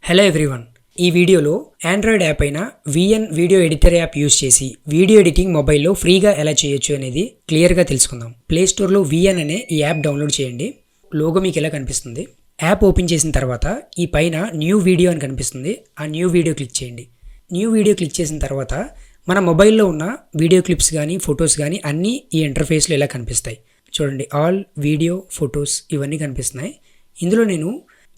Hello everyone, ఈ వీడియోలో Android app అయిన VN video editor app use చేసి వీడియో ఎడిటింగ్ మొబైల్లో ఫ్రీగా ఎలా చేయొచ్చు అనేది క్లియర్గా తెలుసుకుందాం. ప్లే స్టోర్లో విఎన్ అనే ఈ యాప్ డౌన్లోడ్ చేయండి. లోగో మీకు ఎలా కనిపిస్తుంది. యాప్ ఓపెన్ చేసిన తర్వాత ఈ పైన న్యూ వీడియో అని కనిపిస్తుంది. ఆ న్యూ వీడియో క్లిక్ చేయండి. న్యూ వీడియో క్లిక్ చేసిన తర్వాత మన మొబైల్లో ఉన్న వీడియో క్లిప్స్ కానీ ఫొటోస్ కానీ అన్నీ ఈ ఇంటర్ఫేస్లో ఎలా కనిపిస్తాయి. చూడండి, ఆల్ వీడియో ఫొటోస్ ఇవన్నీ కనిపిస్తున్నాయి. ఇందులో నేను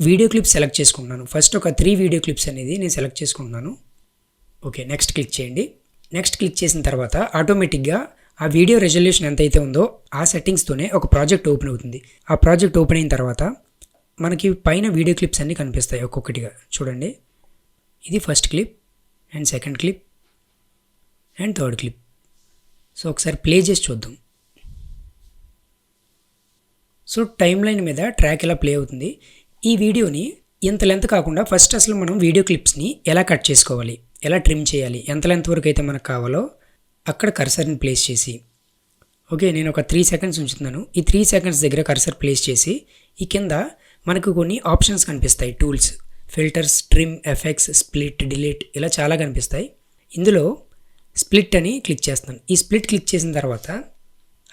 వీడియో క్లిప్స్ సెలెక్ట్ చేసుకుంటున్నాను. ఫస్ట్ ఒక 3 వీడియో క్లిప్స్ అనేది నేను సెలెక్ట్ చేసుకుంటున్నాను. ఓకే, నెక్స్ట్ క్లిక్ చేయండి. నెక్స్ట్ క్లిక్ చేసిన తర్వాత ఆటోమేటిక్గా ఆ వీడియో రెజల్యూషన్ ఎంతైతే ఉందో ఆ సెట్టింగ్స్తోనే ఒక ప్రాజెక్ట్ ఓపెన్ అవుతుంది. ఆ ప్రాజెక్ట్ ఓపెన్ అయిన తర్వాత మనకి పైన వీడియో క్లిప్స్ అన్నీ కనిపిస్తాయి ఒక్కొక్కటిగా. చూడండి, ఇది first clip and second clip and third clip. So ఒకసారి ప్లే చేసి చూద్దాం. సో టైమ్ లైన్ మీద ట్రాక్ ఎలా ప్లే అవుతుంది. ఈ వీడియోని ఇంత లెంత్ కాకుండా ఫస్ట్ అసలు మనం వీడియో క్లిప్స్ని ఎలా కట్ చేసుకోవాలి, ఎలా ట్రిమ్ చేయాలి, ఎంత లెంత్ వరకు అయితే మనకు కావాలో అక్కడ కర్సర్ని ప్లేస్ చేసి, ఓకే నేను ఒక 3 సెకండ్స్ ఉంచుతున్నాను. ఈ 3 సెకండ్స్ దగ్గర కర్సర్ ప్లేస్ చేసి ఈ కింద మనకు కొన్ని ఆప్షన్స్ కనిపిస్తాయి. Tools, filters, trim, effects, split, delete ఇలా చాలా కనిపిస్తాయి. ఇందులో స్ప్లిట్ అని క్లిక్ చేస్తాను. ఈ స్ప్లిట్ క్లిక్ చేసిన తర్వాత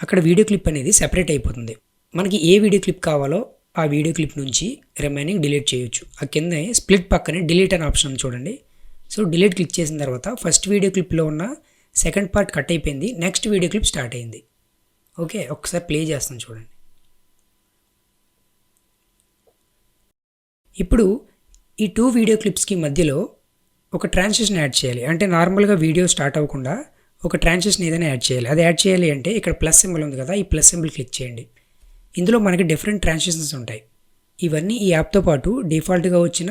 అక్కడ వీడియో క్లిప్ అనేది సెపరేట్ అయిపోతుంది. మనకి ఏ వీడియో క్లిప్ కావాలో ఆ వీడియో క్లిప్ నుంచి రిమైనింగ్ డిలీట్ చేయొచ్చు. ఆ కింద స్ప్లిట్ పక్కనే డిలీట్ అనే ఆప్షన్ చూడండి. సో డిలీట్ క్లిక్ చేసిన తర్వాత ఫస్ట్ వీడియో క్లిప్లో ఉన్న సెకండ్ పార్ట్ కట్ అయిపోయింది. నెక్స్ట్ వీడియో క్లిప్ స్టార్ట్ అయింది. ఓకే, ఒకసారి ప్లే చేస్తాను చూడండి. ఇప్పుడు ఈ 2 వీడియో క్లిప్స్కి మధ్యలో ఒక ట్రాన్సిషన్ యాడ్ చేయాలి. అంటే నార్మల్గా వీడియో స్టార్ట్ అవ్వకుండా ఒక ట్రాన్సిషన్ ఏదైనా యాడ్ చేయాలి. అది యాడ్ చేయాలి అంటే ఇక్కడ ప్లస్ సింబల్ ఉంది కదా, ఈ ప్లస్ సింబల్ క్లిక్ చేయండి. ఇందులో మనకి డిఫరెంట్ ట్రాన్సిషన్స్ ఉంటాయి. ఇవన్నీ ఈ యాప్తో పాటు డిఫాల్ట్గా వచ్చిన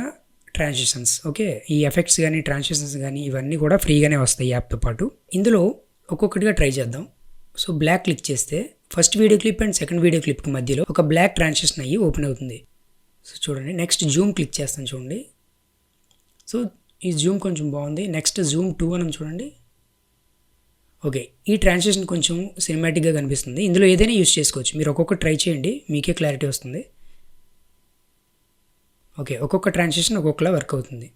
ట్రాన్సిషన్స్. ఓకే, ఈ ఎఫెక్ట్స్ కానీ ట్రాన్సిషన్స్ కానీ ఇవన్నీ కూడా ఫ్రీగానే వస్తాయి ఈ యాప్తో పాటు. ఇందులో ఒక్కొక్కటిగా ట్రై చేద్దాం. సో బ్లాక్ క్లిక్ చేస్తే first video clip and second video క్లిప్కి మధ్యలో ఒక బ్లాక్ ట్రాన్సిషన్ అయ్యి ఓపెన్ అవుతుంది. సో చూడండి, నెక్స్ట్ జూమ్ క్లిక్ చేస్తాను చూడండి. సో ఈ జూమ్ కొంచెం బాగుంది. నెక్స్ట్ జూమ్ 2 అని చూడండి. ఓకే, ఈ ట్రాన్సిషన్ కొంచెం సినిమాటిక్గా కనిపిస్తుంది. ఇందులో ఏదైనా యూస్ చేసుకోవచ్చు. మీరు ఒక్కొక్క ట్రై చేయండి, మీకే క్లారిటీ వస్తుంది. ఓకే, ఒక్కొక్క ట్రాన్సిషన్ ఒక్కొక్కలా వర్క్ అవుతుంది.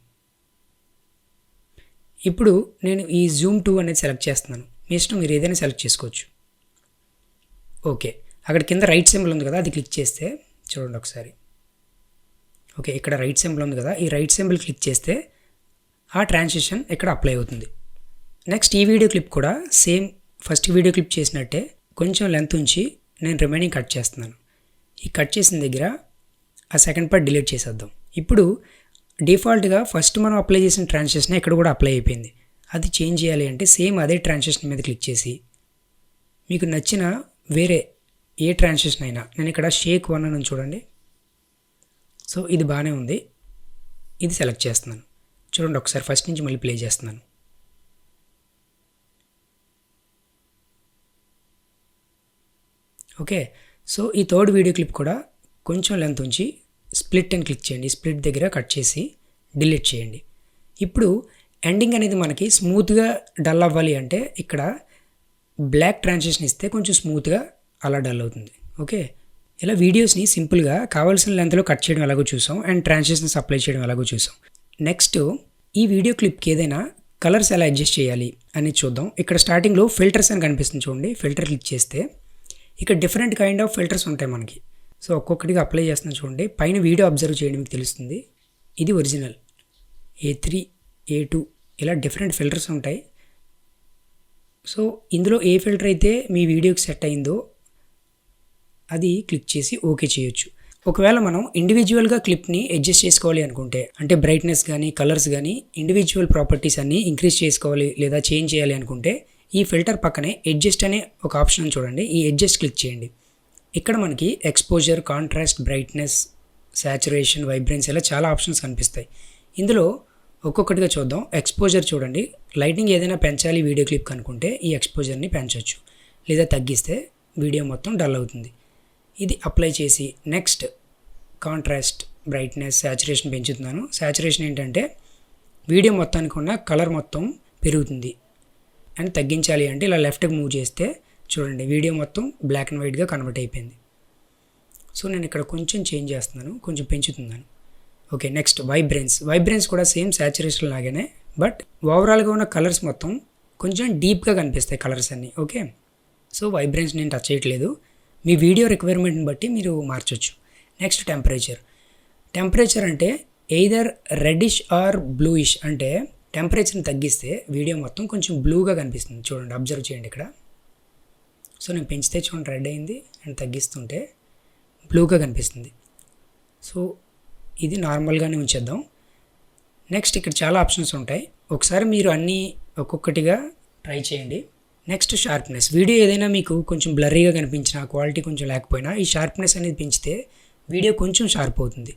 ఇప్పుడు నేను ఈ జూమ్ 2 అనేది సెలెక్ట్ చేస్తున్నాను. మీ ఇష్టం, మీరు ఏదైనా సెలెక్ట్ చేసుకోవచ్చు. ఓకే, అక్కడ కింద రైట్ సింబల్ ఉంది కదా, అది క్లిక్ చేస్తే చూడండి ఒకసారి. ఓకే, ఇక్కడ రైట్ సింబల్ ఉంది కదా, ఈ రైట్ సింబల్ క్లిక్ చేస్తే ఆ ట్రాన్సిషన్ ఇక్కడ అప్లై అవుతుంది. నెక్స్ట్ ఈ వీడియో క్లిప్ కూడా సేమ్ ఫస్ట్ వీడియో క్లిప్ చేసినట్టే కొంచెం లెంత్ ఉంచి నేను రిమైనింగ్ కట్ చేస్తున్నాను. ఈ కట్ చేసిన దగ్గర ఆ సెకండ్ పార్ట్ డిలీట్ చేసేద్దాం. ఇప్పుడు డిఫాల్ట్గా ఫస్ట్ మనం అప్లై చేసిన ట్రాన్సిషన్ ఇక్కడ కూడా అప్లై అయిపోయింది. అది చేంజ్ చేయాలి అంటే సేమ్ అదే ట్రాన్సిషన్ మీద క్లిక్ చేసి మీకు నచ్చిన వేరే ఏ ట్రాన్సిషన్ అయినా, నేను ఇక్కడ షేక్ 1 అని చూడండి. సో ఇది బాగానే ఉంది, ఇది సెలెక్ట్ చేస్తున్నాను. చూడండి ఒకసారి ఫస్ట్ నుంచి మళ్ళీ ప్లే చేస్తున్నాను. ఓకే, సో ఈ థర్డ్ వీడియో క్లిప్ కూడా కొంచెం లెంత్ ఉంచి స్ప్లిట్ అని క్లిక్ చేయండి. స్ప్లిట్ దగ్గర కట్ చేసి డిలీట్ చేయండి. ఇప్పుడు ఎండింగ్ అనేది మనకి స్మూత్గా డల్ అవ్వాలి అంటే ఇక్కడ బ్లాక్ ట్రాన్సిషన్ ఇస్తే కొంచెం స్మూత్గా అలా డల్ అవుతుంది. ఓకే, ఇలా వీడియోస్ని సింపుల్గా కావాల్సిన లెంత్లో కట్ చేయడం ఎలాగో చూసాం అండ్ ట్రాన్సిషన్స్ అప్లై చేయడం ఎలాగో చూసాం. నెక్స్ట్ ఈ వీడియో క్లిప్కి ఏదైనా కలర్స్ ఎలా అడ్జస్ట్ చేయాలి అనేది చూద్దాం. ఇక్కడ స్టార్టింగ్లో ఫిల్టర్స్ అని కనిపిస్తుంది చూడండి. ఫిల్టర్ క్లిక్ చేస్తే ఇక్కడ డిఫరెంట్ కైండ్ ఆఫ్ ఫిల్టర్స్ ఉంటాయి మనకి. సో ఒక్కొక్కటిగా అప్లై చేస్తున్నాను చూడండి. పైన వీడియో అబ్జర్వ్ చేయండి, మీకు తెలుస్తుంది. ఇది ఒరిజినల్ A3, A2 ఇలా డిఫరెంట్ ఫిల్టర్స్ ఉంటాయి. సో ఇందులో ఏ ఫిల్టర్ అయితే మీ వీడియోకి సెట్ అయిందో అది క్లిక్ చేసి ఓకే చేయొచ్చు. ఒకవేళ మనం ఇండివిజువల్గా క్లిప్ని అడ్జస్ట్ చేసుకోవాలి అనుకుంటే, అంటే బ్రైట్నెస్ కానీ కలర్స్ కానీ ఇండివిజువల్ ప్రాపర్టీస్ అన్నీ ఇంక్రీజ్ చేసుకోవాలి లేదా చేంజ్ చేయాలి అనుకుంటే ఈ ఫిల్టర్ పక్కనే అడ్జస్ట్ అనే ఒక ఆప్షన్ చూడండి. ఈ అడ్జస్ట్ క్లిక్ చేయండి. ఇక్కడ మనకి exposure, contrast, brightness, saturation, vibrance ఇలా చాలా ఆప్షన్స్ కనిపిస్తాయి. ఇందులో ఒక్కొక్కటిగా చూద్దాం. ఎక్స్పోజర్ చూడండి, లైటింగ్ ఏదైనా పెంచాలి వీడియో క్లిప్ అనుకుంటే ఈ ఎక్స్పోజర్ని పెంచవచ్చు, లేదా తగ్గిస్తే వీడియో మొత్తం డల్ అవుతుంది. ఇది అప్లై చేసి నెక్స్ట్ కాంట్రాస్ట్, బ్రైట్నెస్, సాచురేషన్ పెంచుతున్నాను. సాచురేషన్ ఏంటంటే వీడియో మొత్తానికి ఉన్న కలర్ మొత్తం పెరుగుతుంది. అండ్ తగ్గించాలి అంటే ఇలా లెఫ్ట్కి మూవ్ చేస్తే చూడండి వీడియో మొత్తం బ్లాక్ అండ్ వైట్గా కన్వర్ట్ అయిపోయింది. సో నేను ఇక్కడ కొంచెం చేంజ్ చేస్తున్నాను, కొంచెం పెంచుతున్నాను. ఓకే, నెక్స్ట్ వైబ్రెన్స్ కూడా సేమ్ సాచురేషన్ లాగానే, బట్ ఓవరాల్గా ఉన్న కలర్స్ మొత్తం కొంచెం డీప్గా కనిపిస్తాయి కలర్స్ అన్నీ. ఓకే, సో వైబ్రెన్స్ నేను టచ్ చేయట్లేదు, మీ వీడియో రిక్వైర్మెంట్ని బట్టి మీరు మార్చొచ్చు. నెక్స్ట్ టెంపరేచర్ అంటే ఎయిదర్ రెడ్డిష్ ఆర్ బ్లూయిష్, అంటే టెంపరేచర్ని తగ్గిస్తే వీడియో మొత్తం కొంచెం బ్లూగా కనిపిస్తుంది. చూడండి, అబ్జర్వ్ చేయండి ఇక్కడ. సో నేను పెంచితే చూడండి రెడ్ అయింది, అండ్ తగ్గిస్తుంటే బ్లూగా కనిపిస్తుంది. సో ఇది నార్మల్గానే ఉంచేద్దాం. నెక్స్ట్ ఇక్కడ చాలా ఆప్షన్స్ ఉంటాయి, ఒకసారి మీరు అన్నీ ఒక్కొక్కటిగా ట్రై చేయండి. Next sharpness. వీడియో ఏదైనా మీకు కొంచెం బ్లర్రీగా కనిపించినా, క్వాలిటీ కొంచెం లేకపోయినా, ఈ షార్ప్నెస్ అనేది పెంచితే వీడియో కొంచెం షార్ప్ అవుతుంది.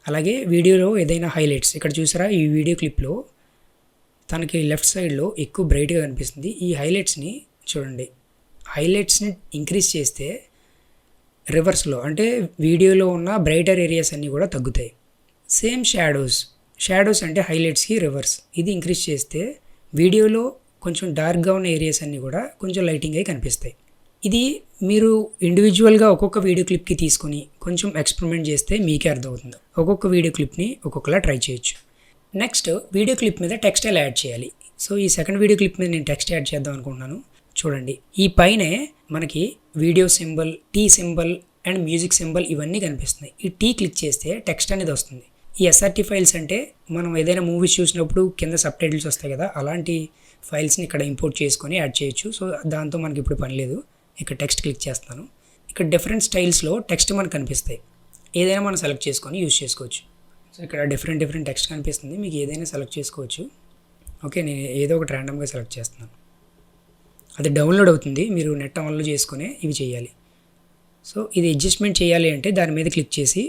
అలాగే వీడియోలో ఏదైనా హైలైట్స్, ఇక్కడ చూసారా ఈ వీడియో క్లిప్లో తనకి లెఫ్ట్ సైడ్లో ఎక్కువ బ్రైట్గా కనిపిస్తుంది. ఈ హైలైట్స్ని చూడండి, హైలైట్స్ని ఇంక్రీజ్ చేస్తే రివర్స్లో అంటే వీడియోలో ఉన్న బ్రైటర్ ఏరియాస్ అన్నీ కూడా తగ్గుతాయి. సేమ్ షాడోస్ అంటే హైలైట్స్కి రివర్స్, ఇది ఇంక్రీజ్ చేస్తే వీడియోలో కొంచెం డార్క్గా ఉన్న ఏరియాస్ అన్నీ కూడా కొంచెం లైటింగ్ అయి కనిపిస్తాయి. ఇది మీరు ఇండివిజువల్గా ఒక్కొక్క వీడియో క్లిప్కి తీసుకొని కొంచెం ఎక్స్పెరిమెంట్ చేస్తే మీకే అర్థమవుతుంది. ఒక్కొక్క వీడియో క్లిప్ని ఒక్కొక్కలా ట్రై చేయొచ్చు. నెక్స్ట్ వీడియో క్లిప్ మీద టెక్స్ట్ ఎలా యాడ్ చేయాలి. సో ఈ సెకండ్ వీడియో క్లిప్ మీద నేను టెక్స్ట్ యాడ్ చేద్దాం అనుకుంటున్నాను. చూడండి, ఈ పైనే మనకి video symbol, T symbol and music symbol ఇవన్నీ కనిపిస్తున్నాయి. ఈ టీ క్లిక్ చేస్తే టెక్స్ట్ అనేది వస్తుంది. ఈ ఎస్ఆర్టీ ఫైల్స్ అంటే మనం ఏదైనా మూవీస్ చూసినప్పుడు కింద సబ్ టైటిల్స్ వస్తాయి కదా, అలాంటి ఫైల్స్ని ఇక్కడ ఇంపోర్ట్ చేసుకొని యాడ్ చేయొచ్చు. సో దాంతో మనకి ఇప్పుడు పని లేదు. ఇక్కడ టెక్స్ట్ క్లిక్ చేస్తాను. ఇక్కడ డిఫరెంట్ స్టైల్స్లో టెక్స్ట్ మనకు కనిపిస్తాయి, ఏదైనా మనం సెలెక్ట్ చేసుకొని యూజ్ చేసుకోవచ్చు. సో ఇక్కడ డిఫరెంట్ టెక్స్ట్ కనిపిస్తుంది, మీకు ఏదైనా సెలెక్ట్ చేసుకోవచ్చు. ఓకే, నేను ఏదో ఒకటి ర్యాండమ్గా సెలెక్ట్ చేస్తున్నాను. అది డౌన్లోడ్ అవుతుంది, మీరు నెట్ ఆన్లో చేసుకునే ఇవి చేయాలి. సో ఇది అడ్జస్ట్మెంట్ చేయాలి అంటే దాని మీద క్లిక్ చేసి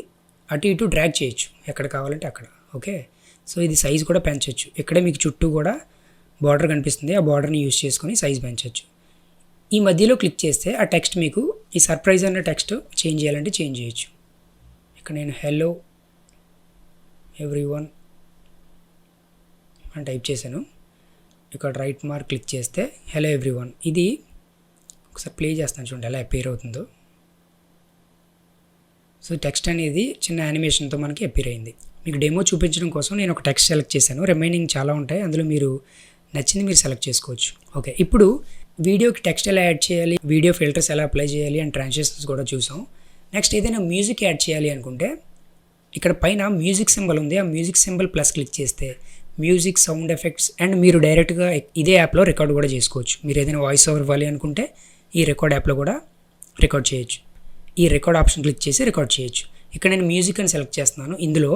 అటు ఇటు డ్రాగ్ చేయొచ్చు, ఎక్కడ కావాలంటే అక్కడ. ఓకే, సో ఇది సైజ్ కూడా పెంచవచ్చు. ఇక్కడే మీకు చుట్టూ కూడా బార్డర్ కనిపిస్తుంది, ఆ బార్డర్ని యూజ్ చేసుకొని సైజ్ పెంచవచ్చు. ఈ మధ్యలో క్లిక్ చేస్తే ఆ టెక్స్ట్ మీకు ఈ సర్ప్రైజ్ అన్న టెక్స్ట్ చేంజ్ చేయాలంటే చేంజ్ చేయొచ్చు. ఇక్కడ నేను హలో ఎవ్రీవన్ అని టైప్ చేశాను. ఇక్కడ రైట్ మార్క్ క్లిక్ చేస్తే హలో ఎవ్రీవన్, ఇది ఒకసారి ప్లే చేస్తాను చూడండి ఎలా అపీర్ అవుతుందో. సో టెక్స్ట్ అనేది చిన్న యానిమేషన్తో మనకి అపీర్ అయింది. మీకు డెమో చూపించడం కోసం నేను ఒక టెక్స్ట్ సెలెక్ట్ చేశాను, రిమైనింగ్ చాలా ఉంటాయి, అందులో మీరు నచ్చింది మీరు సెలెక్ట్ చేసుకోవచ్చు. ఓకే, ఇప్పుడు వీడియోకి టెక్స్ట్ ఎలా యాడ్ చేయాలి, వీడియో ఫిల్టర్స్ ఎలా అప్లై చేయాలి అండ్ ట్రాన్సిషన్స్ కూడా చూసాం. నెక్స్ట్ ఏదైనా మ్యూజిక్ యాడ్ చేయాలి అనుకుంటే ఇక్కడ పైన మ్యూజిక్ సింబల్ ఉంది, ఆ మ్యూజిక్ సింబల్ ప్లస్ క్లిక్ చేస్తే మ్యూజిక్, సౌండ్ ఎఫెక్ట్స్ అండ్ మీరు డైరెక్ట్గా ఇదే యాప్లో రికార్డ్ కూడా చేసుకోవచ్చు. మీరు ఏదైనా వాయిస్ ఓవర్ ఇవ్వాలి అనుకుంటే ఈ రికార్డ్ యాప్లో కూడా రికార్డ్ చేయొచ్చు. ఈ రికార్డ్ ఆప్షన్ క్లిక్ చేసి రికార్డ్ చేయొచ్చు. ఇక్కడ నేను మ్యూజిక్ అని సెలెక్ట్ చేస్తున్నాను. ఇందులో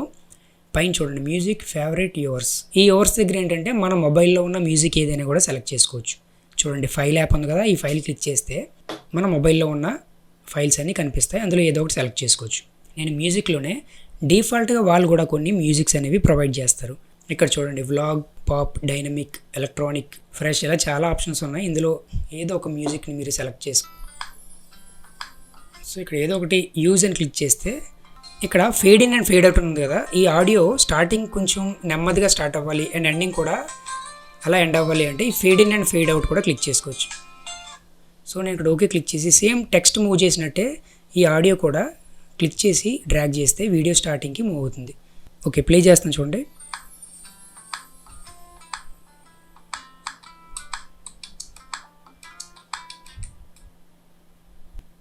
పైన చూడండి మ్యూజిక్ ఫేవరెట్ యువర్స్, ఈ యువర్స్ దగ్గర ఏంటంటే మన మొబైల్లో ఉన్న మ్యూజిక్ ఏదైనా కూడా సెలెక్ట్ చేసుకోవచ్చు. చూడండి ఫైల్ యాప్ ఉంది కదా, ఈ ఫైల్ క్లిక్ చేస్తే మన మొబైల్లో ఉన్న ఫైల్స్ అన్నీ కనిపిస్తాయి, అందులో ఏదో ఒకటి సెలెక్ట్ చేసుకోవచ్చు. నేను మ్యూజిక్లోనే డిఫాల్ట్గా వాళ్ళు కూడా కొన్ని మ్యూజిక్స్ అనేవి ప్రొవైడ్ చేస్తారు. ఇక్కడ చూడండి vlog, pop, dynamic, electronic, fresh, ఇలా చాలా ఆప్షన్స్ ఉన్నాయి. ఇందులో ఏదో ఒక మ్యూజిక్ని మీరు సెలెక్ట్ చేసుకో. సో ఇక్కడ ఏదో ఒకటి యూజ్ అని క్లిక్ చేస్తే ఇక్కడ fade in and fade out ఉంది కదా, ఈ ఆడియో స్టార్టింగ్ కొంచెం నెమ్మదిగా స్టార్ట్ అవ్వాలి అండ్ ఎండింగ్ కూడా అలా ఎండ్ అవ్వాలి అంటే ఈ fade in and fade out కూడా క్లిక్ చేసుకోవచ్చు. సో నేను ఇక్కడ ఓకే క్లిక్ చేసి సేమ్ టెక్స్ట్ మూవ్ చేసినట్టే ఈ ఆడియో కూడా క్లిక్ చేసి డ్రాగ్ చేస్తే వీడియో స్టార్టింగ్కి మూవ్ అవుతుంది. ఓకే, ప్లే చేస్తాను చూడండి.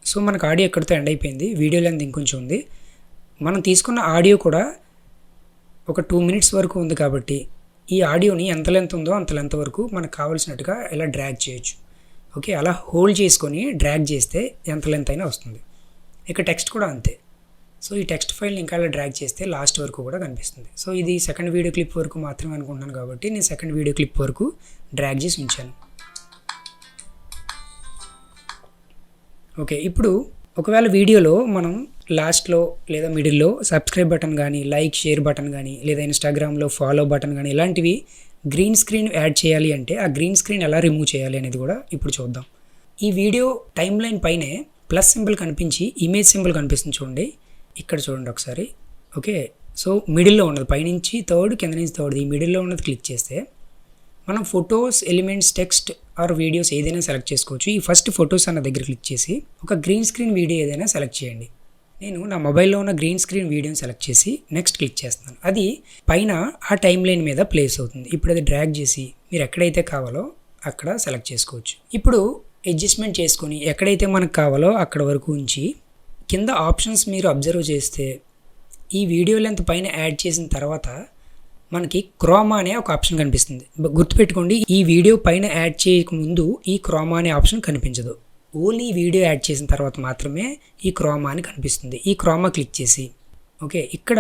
సో మనకు ఆడియో ఎక్కడితో ఎండ్ అయిపోయింది, వీడియో లెంత్ ఇంకొంచెం ఉంది. మనం తీసుకున్న ఆడియో కూడా ఒక 2 minutes వరకు ఉంది కాబట్టి ఈ ఆడియోని ఎంత లెంత్ ఉందో అంత లెంత్ వరకు మనకు కావాల్సినట్టుగా ఇలా డ్రాగ్ చేయొచ్చు. ఓకే, అలా హోల్డ్ చేసుకొని డ్రాగ్ చేస్తే ఎంత లెంత్ అయినా వస్తుంది. ఇక టెక్స్ట్ కూడా అంతే. సో ఈ టెక్స్ట్ ఫైల్ని ఇంకా అలా డ్రాగ్ చేస్తే లాస్ట్ వరకు కూడా కనిపిస్తుంది. సో ఇది సెకండ్ వీడియో క్లిప్ వరకు మాత్రమే అనుకుంటున్నాను కాబట్టి నేను సెకండ్ వీడియో క్లిప్ వరకు డ్రాగ్ చేసి ఉంచాను. ఓకే, ఇప్పుడు ఒకవేళ వీడియోలో మనం లాస్ట్లో లేదా మిడిల్లో సబ్స్క్రైబ్ బటన్ కానీ, లైక్, షేర్ బటన్ కానీ, లేదా ఇన్స్టాగ్రామ్లో ఫాలో బటన్ కానీ ఇలాంటివి గ్రీన్ స్క్రీన్ యాడ్ చేయాలి అంటే ఆ గ్రీన్ స్క్రీన్ ఎలా రిమూవ్ చేయాలి అనేది కూడా ఇప్పుడు చూద్దాం. ఈ వీడియో టైమ్ లైన్ పైనే ప్లస్ సింబల్ కనిపించి ఇమేజ్ సింబల్ కనిపిస్తుంది చూడండి, ఇక్కడ చూడండి ఒకసారి. ఓకే, సో మిడిల్లో ఉన్నది పైనుంచి థర్డ్, కింద నుంచి థర్డ్, ఈ మిడిల్లో ఉన్నది క్లిక్ చేస్తే మనం photos, elements, text are videos ఏదైనా సెలెక్ట్ చేసుకోవచ్చు. ఈ ఫస్ట్ ఫొటోస్ అన్న దగ్గర క్లిక్ చేసి ఒక గ్రీన్ స్క్రీన్ వీడియో ఏదైనా సెలెక్ట్ చేయండి. నేను నా మొబైల్లో ఉన్న గ్రీన్ స్క్రీన్ వీడియోని సెలెక్ట్ చేసి నెక్స్ట్ క్లిక్ చేస్తాను. అది పైన ఆ టైమ్ లైన్ మీద ప్లేస్ అవుతుంది. ఇప్పుడు అది డ్రాగ్ చేసి మీరు ఎక్కడైతే కావాలో అక్కడ సెలెక్ట్ చేసుకోవచ్చు. ఇప్పుడు అడ్జస్ట్మెంట్ చేసుకొని ఎక్కడైతే మనకు కావాలో అక్కడ వరకు ఉంచి కింద ఆప్షన్స్ మీరు అబ్జర్వ్ చేస్తే ఈ వీడియో లెంత్ పైన యాడ్ చేసిన తర్వాత మనకి క్రోమా అనే ఒక ఆప్షన్ కనిపిస్తుంది. గుర్తుపెట్టుకోండి, ఈ వీడియో పైన యాడ్ చేయకముందు ఈ క్రోమా అనే ఆప్షన్ కనిపించదు. ఓన్లీ వీడియో యాడ్ చేసిన తర్వాత మాత్రమే ఈ క్రోమా అని కనిపిస్తుంది. ఈ క్రోమా క్లిక్ చేసి ఓకే, ఇక్కడ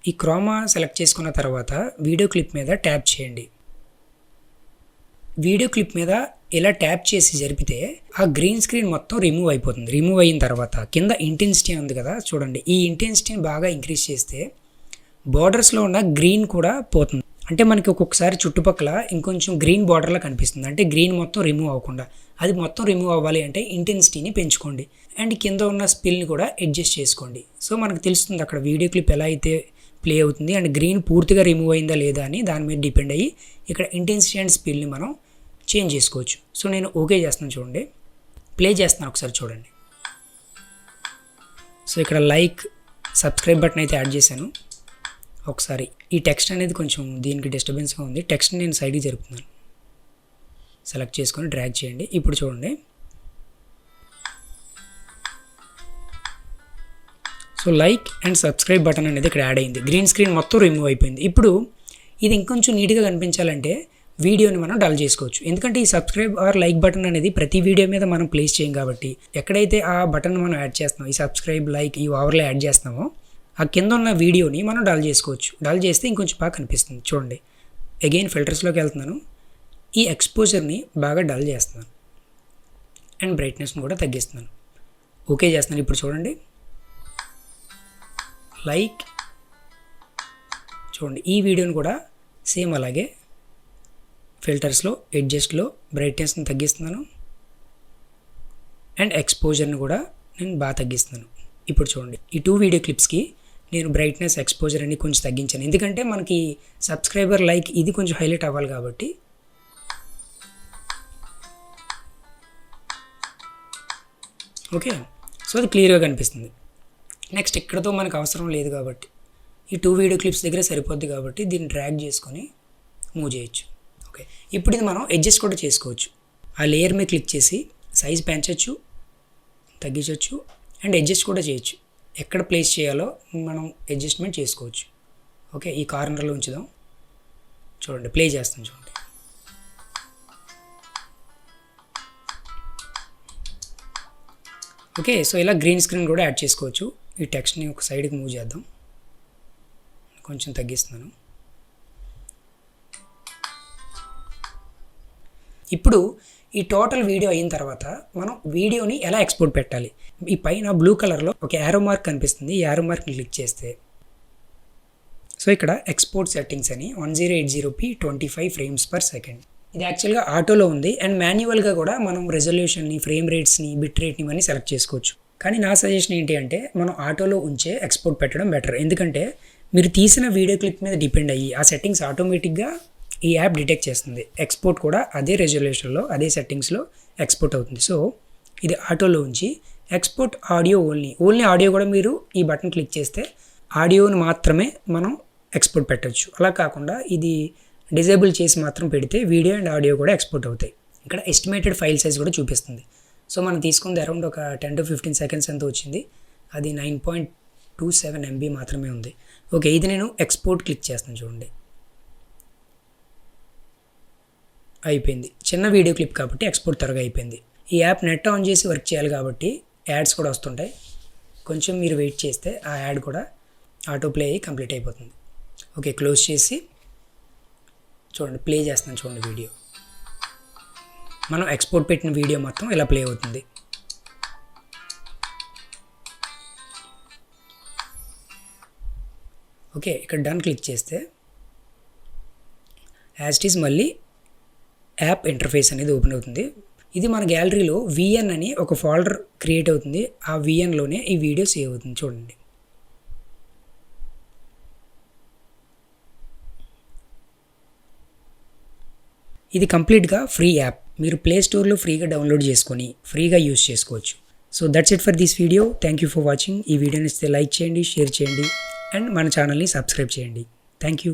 ఈ క్రోమా సెలెక్ట్ చేసుకున్న తర్వాత వీడియో క్లిప్ మీద ట్యాప్ చేయండి. వీడియో క్లిప్ మీద ఇలా ట్యాప్ చేసి జరిపితే ఆ గ్రీన్ స్క్రీన్ మొత్తం రిమూవ్ అయిపోతుంది. రిమూవ్ అయిన తర్వాత కింద ఇంటెన్సిటీ ఉంది కదా, చూడండి. ఈ ఇంటెన్సిటీని బాగా ఇంక్రీజ్ చేస్తే బార్డర్స్లో ఉన్న గ్రీన్ కూడా పోతుంది. అంటే మనకి ఒక్కొక్కసారి చుట్టుపక్కల ఇంకొంచెం గ్రీన్ బార్డర్లా కనిపిస్తుంది. అంటే గ్రీన్ మొత్తం రిమూవ్ అవ్వకుండా, అది మొత్తం రిమూవ్ అవ్వాలి అంటే ఇంటెన్సిటీని పెంచుకోండి. అండ్ కింద ఉన్న స్పిల్ని కూడా అడ్జస్ట్ చేసుకోండి. సో మనకు తెలుస్తుంది అక్కడ వీడియో క్లిప్ ఎలా అయితే ప్లే అవుతుంది అండ్ గ్రీన్ పూర్తిగా రిమూవ్ అయిందా లేదా అని దాని మీద డిపెండ్ అయ్యి ఇక్కడ ఇంటెన్సిటీ అండ్ స్పిల్ని మనం చేంజ్ చేసుకోవచ్చు. సో నేను ఓకే చేస్తున్నాను, చూడండి. ప్లే చేస్తున్నాను, ఒకసారి చూడండి. సో ఇక్కడ లైక్, సబ్స్క్రైబ్ బటన్ అయితే యాడ్ చేశాను. ఒకసారి ఈ టెక్స్ట్ అనేది కొంచెం దీనికి డిస్టర్బెన్స్గా ఉంది. టెక్స్ట్ని నేను సైడ్కి జరుపుతున్నాను. సెలెక్ట్ చేసుకొని డ్రాగ్ చేయండి. ఇప్పుడు చూడండి. So like and subscribe button అనేది ఇక్కడ యాడ్ అయింది. గ్రీన్ స్క్రీన్ మొత్తం రిమూవ్ అయిపోయింది. ఇప్పుడు ఇది ఇంకొంచెం నీట్గా కనిపించాలంటే వీడియోని మనం డల్ చేసుకోవచ్చు. ఎందుకంటే ఈ సబ్స్క్రైబ్ ఆర్ లైక్ బటన్ అనేది ప్రతి వీడియో మీద మనం ప్లేస్ చేయం కాబట్టి ఎక్కడైతే ఆ బటన్ మనం యాడ్ చేస్తామో, ఈ సబ్స్క్రైబ్, లైక్, ఈ ఓవర్లో యాడ్ చేస్తామో ఆ కింద ఉన్న వీడియోని మనం డల్ చేసుకోవచ్చు. డల్ చేస్తే ఇంకొంచెం బాగా కనిపిస్తుంది. చూడండి, అగైన్ ఫిల్టర్స్లోకి వెళ్తున్నాను. ఈ ఎక్స్పోజర్ని బాగా డల్ చేస్తున్నాను అండ్ బ్రైట్నెస్ని కూడా తగ్గిస్తున్నాను. ఓకే చేస్తున్నాను. ఇప్పుడు చూడండి, లైక్, చూడండి. ఈ వీడియోని కూడా సేమ్ అలాగే ఫిల్టర్స్లో అడ్జస్ట్లో బ్రైట్నెస్ని తగ్గిస్తున్నాను అండ్ ఎక్స్పోజర్ని కూడా నేను బాగా తగ్గిస్తున్నాను. ఇప్పుడు చూడండి, ఈ 2 వీడియో క్లిప్స్కి నేను బ్రైట్నెస్, ఎక్స్పోజర్ అన్ని కొంచెం తగ్గించాను. ఎందుకంటే మనకి సబ్స్క్రైబర్, లైక్ ఇది కొంచెం హైలైట్ అవ్వాలి కాబట్టి. ఓకే, సో అది క్లియర్గా కనిపిస్తుంది. నెక్స్ట్ ఇక్కడతో మనకు అవసరం లేదు కాబట్టి ఈ 2 వీడియో క్లిప్స్ దగ్గర సరిపోద్ది కాబట్టి దీన్ని డ్రాగ్ చేసుకొని మూవ్ చేయొచ్చు. ఓకే, ఇప్పుడు ఇది మనం అడ్జస్ట్ కూడా చేసుకోవచ్చు. ఆ లేయర్ మీద క్లిక్ చేసి సైజ్ పెంచవచ్చు, తగ్గించవచ్చు అండ్ అడ్జస్ట్ కూడా చేయొచ్చు. ఎక్కడ ప్లేస్ చేయాలో మనం అడ్జస్ట్మెంట్ చేసుకోవచ్చు. ఓకే, ఈ కార్నర్లో ఉంచుదాం. చూడండి, ప్లే చేస్తాం, చూడండి. ఓకే, సో ఇలా గ్రీన్ స్క్రీన్ కూడా యాడ్ చేసుకోవచ్చు. ఈ టెక్స్ట్ని ఒక సైడ్కి మూవ్ చేద్దాం. కొంచెం తగ్గిస్తున్నాను. ఇప్పుడు ఈ టోటల్ వీడియో అయిన తర్వాత మనం వీడియోని ఎలా ఎక్స్పోర్ట్ పెట్టాలి? ఈ పైన బ్లూ కలర్లో ఒక యారో మార్క్ కనిపిస్తుంది. ఈ యారో మార్క్ని క్లిక్ చేస్తే సో ఇక్కడ ఎక్స్పోర్ట్ సెట్టింగ్స్ అని 1080p 25 frames per second. ఇది యాక్చువల్గా ఆటోలో ఉంది అండ్ మాన్యువల్గా కూడా మనం రెజల్యూషన్ని, ఫ్రేమ్ రేట్స్ని, బిట్ రేట్ని ఇవన్నీ సెలెక్ట్ చేసుకోవచ్చు. కానీ నా సజెషన్ ఏంటి అంటే మనం ఆటోలో ఉంచే ఎక్స్పోర్ట్ పెట్టడం బెటర్. ఎందుకంటే మీరు తీసిన వీడియో క్లిప్ మీద డిపెండ్ అయ్యి ఆ సెట్టింగ్స్ ఆటోమేటిక్గా ఈ యాప్ డిటెక్ట్ చేస్తుంది. ఎక్స్పోర్ట్ కూడా అదే రెజల్యూషన్లో, అదే సెట్టింగ్స్లో ఎక్స్పోర్ట్ అవుతుంది. సో ఇది ఆటోలో ఉంచి ఎక్స్పోర్ట్ ఆడియో ఓన్లీ ఆడియో కూడా మీరు ఈ బటన్ క్లిక్ చేస్తే ఆడియోని మాత్రమే మనం ఎక్స్పోర్ట్ పెట్టవచ్చు. అలా కాకుండా ఇది డిజేబుల్ చేసి మాత్రం పెడితే వీడియో అండ్ ఆడియో కూడా ఎక్స్పోర్ట్ అవుతాయి. ఇక్కడ ఎస్టిమేటెడ్ ఫైల్ సైజ్ కూడా చూపిస్తుంది. సో మనం తీసుకుంది అరౌండ్ ఒక 10 to 15 seconds ఎంత వచ్చింది. అది 9.27 MB మాత్రమే ఉంది. ఓకే, ఇది నేను ఎక్స్పోర్ట్ క్లిక్ చేస్తాను, చూడండి. అయిపోయింది. చిన్న వీడియో క్లిప్ కాబట్టి ఎక్స్పోర్ట్ త్వరగా అయిపోయింది. ఈ యాప్ నెట్ ఆన్ చేసి వర్క్ చేయాలి కాబట్టి యాడ్స్ కూడా వస్తుంటాయి. కొంచెం మీరు వెయిట్ చేస్తే ఆ యాడ్ కూడా ఆటో ప్లే అయ్యి కంప్లీట్ అయిపోతుంది. ఓకే, క్లోజ్ చేసి చూడండి, ప్లే చేస్తున్నాను, చూడండి. వీడియో మనం ఎక్స్పోర్ట్ పెట్టిన వీడియో మొత్తం ఇలా ప్లే అవుతుంది. ఓకే, ఇక్కడ డన్ క్లిక్ చేస్తే యాజ్ ఇట్ ఈస్ మళ్ళీ యాప్ ఇంటర్ఫేస్ అనేది ఓపెన్ అవుతుంది. ఇది మన గ్యాలరీలో VN అని ఒక ఫోల్డర్ క్రియేట్ అవుతుంది. ఆ VNలోనే ఈ వీడియో సేవ్ అవుతుంది, చూడండి. ఇది కంప్లీట్గా ఫ్రీ యాప్. మీరు ప్లే స్టోర్లో ఫ్రీగా డౌన్లోడ్ చేసుకొని ఫ్రీగా యూజ్ చేసుకోవచ్చు. So that's it for this video. Thank you for watching. ఈ వీడియో నచ్చితే లైక్ చేయండి, షేర్ చేయండి అండ్ మన ఛానల్ని సబ్స్క్రైబ్ చేయండి. Thank you.